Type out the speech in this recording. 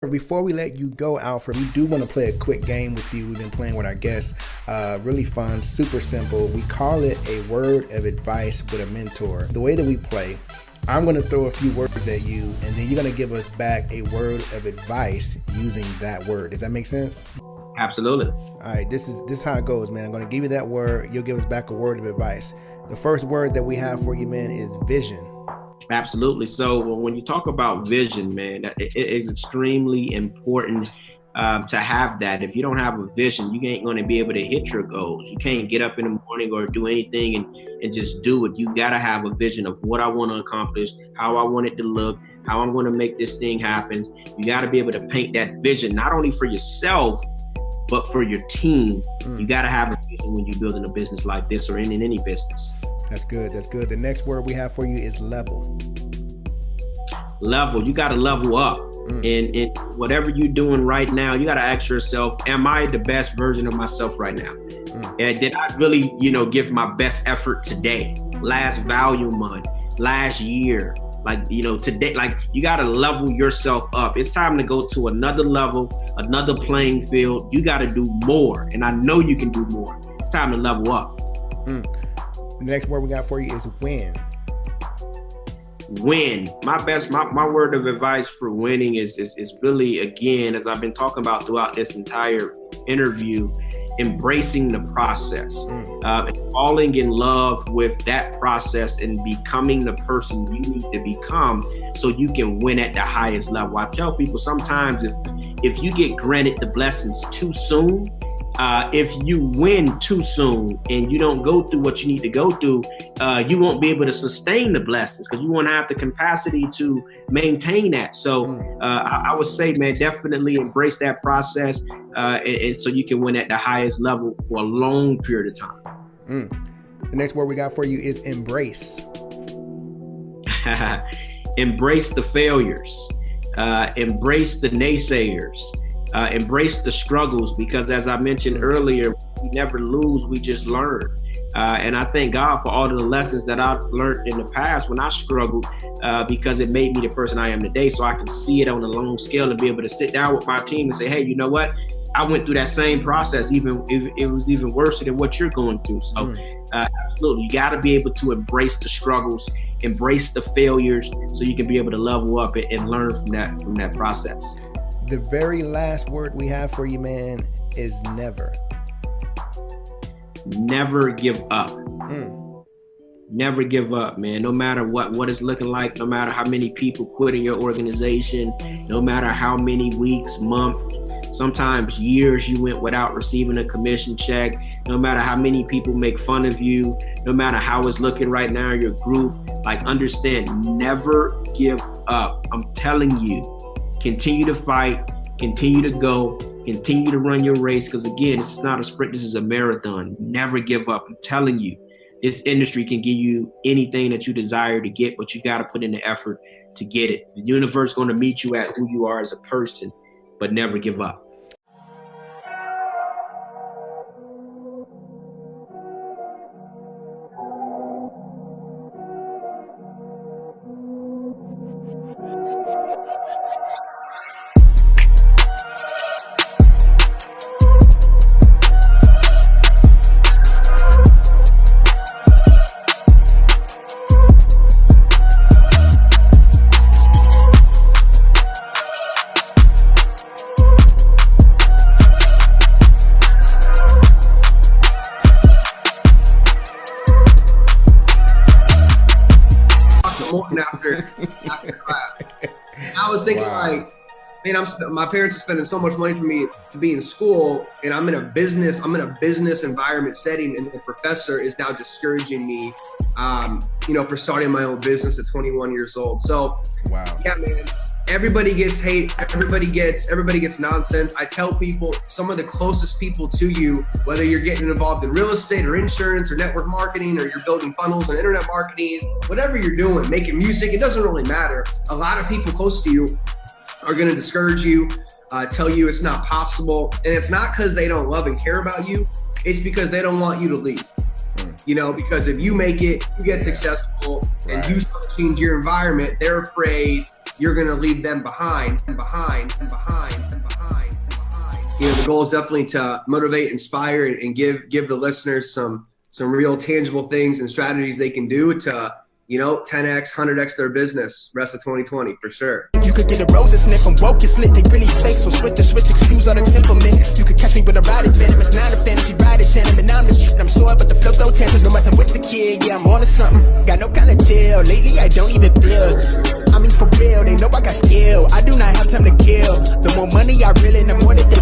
Before we let you go, Alfred, we do want to play a quick game with you. We've been playing with our guests. Really fun, super simple. We call it a word of advice with a mentor. The way that we play, I'm going to throw a few words at you, and then you're going to give us back a word of advice using that word. Does that make sense? Absolutely. All right, this is how it goes, man. I'm going to give you that word. You'll give us back a word of advice. The first word that we have for you, man, is vision. Absolutely. So when you talk about vision, man, it is extremely important to have that. If you don't have a vision, you ain't going to be able to hit your goals. You can't get up in the morning or do anything and just do it. You got to have a vision of what I want to accomplish, how I want it to look, how I'm going to make this thing happen. You got to be able to paint that vision, not only for yourself, but for your team. You got to have a vision when you're building a business like this or in any business. That's good. That's good. The next word we have for you is level. Level. You got to level up. And whatever you're doing right now, you got to ask yourself, am I the best version of myself right now? And did I really, give my best effort today, last value month, last year? Today, you got to level yourself up. It's time to go to another level, another playing field. You got to do more. And I know you can do more. It's time to level up. The next word we got for you is win. Win. My word of advice for winning is really, again, as I've been talking about throughout this entire interview, embracing the process, falling in love with that process and becoming the person you need to become so you can win at the highest level. I tell people sometimes if you get granted the blessings too soon, if you win too soon and you don't go through what you need to go through, you won't be able to sustain the blessings because you won't have the capacity to maintain that. So I would say, man, definitely embrace that process and so you can win at the highest level for a long period of time. The next word we got for you is embrace. Embrace the failures. Embrace the naysayers. Embrace the struggles, because as I mentioned earlier, we never lose, we just learn. And I thank God for all of the lessons that I've learned in the past when I struggled, because it made me the person I am today. So I can see it on a long scale and be able to sit down with my team and say, hey, you know what? I went through that same process, even if it was even worse than what you're going through. So absolutely, you got to be able to embrace the struggles, embrace the failures, so you can be able to level up and learn from that process. The very last word we have for you, man, is never. Never give up. Never give up, man. No matter what it's looking like, no matter how many people quit in your organization, no matter how many weeks, months, sometimes years you went without receiving a commission check, no matter how many people make fun of you, no matter how it's looking right now in your group, understand, never give up. I'm telling you. Continue to fight, continue to go, continue to run your race. Because again, this is not a sprint, this is a marathon. Never give up. I'm telling you, this industry can give you anything that you desire to get, but you got to put in the effort to get it. The universe is going to meet you at who you are as a person, but never give up. After class. I was thinking my parents are spending so much money for me to be in school, and I'm in a business environment setting, and the professor is now discouraging me, for starting my own business at 21 years old. So, yeah, man, everybody gets hate. Everybody gets nonsense. I tell people, some of the closest people to you, whether you're getting involved in real estate or insurance or network marketing, or you're building funnels and internet marketing, whatever you're doing, making music, it doesn't really matter. A lot of people close to you are going to discourage you, tell you it's not possible. And it's not because they don't love and care about you. It's because they don't want you to leave. Because if you make it, you get successful, and you change your environment, they're afraid you're going to leave them behind. the goal is definitely to motivate, inspire, and give the listeners some real tangible things and strategies they can do to, 10x, 100x their business rest of 2020 for sure. You could get a rose and sniff, I'm woke and slit, they really fake, so switch, excuse all the temperament. You could catch me with a ride venom, it's not a fantasy, ride it tenement. Now I'm the shit, I'm sore, but the flow though tends no messing with the kid, yeah, I'm on to something. Got no kind of chill, lately I don't even build. I mean for real, they know I got skill, I do not have time to kill. The more money I reel in, the more that they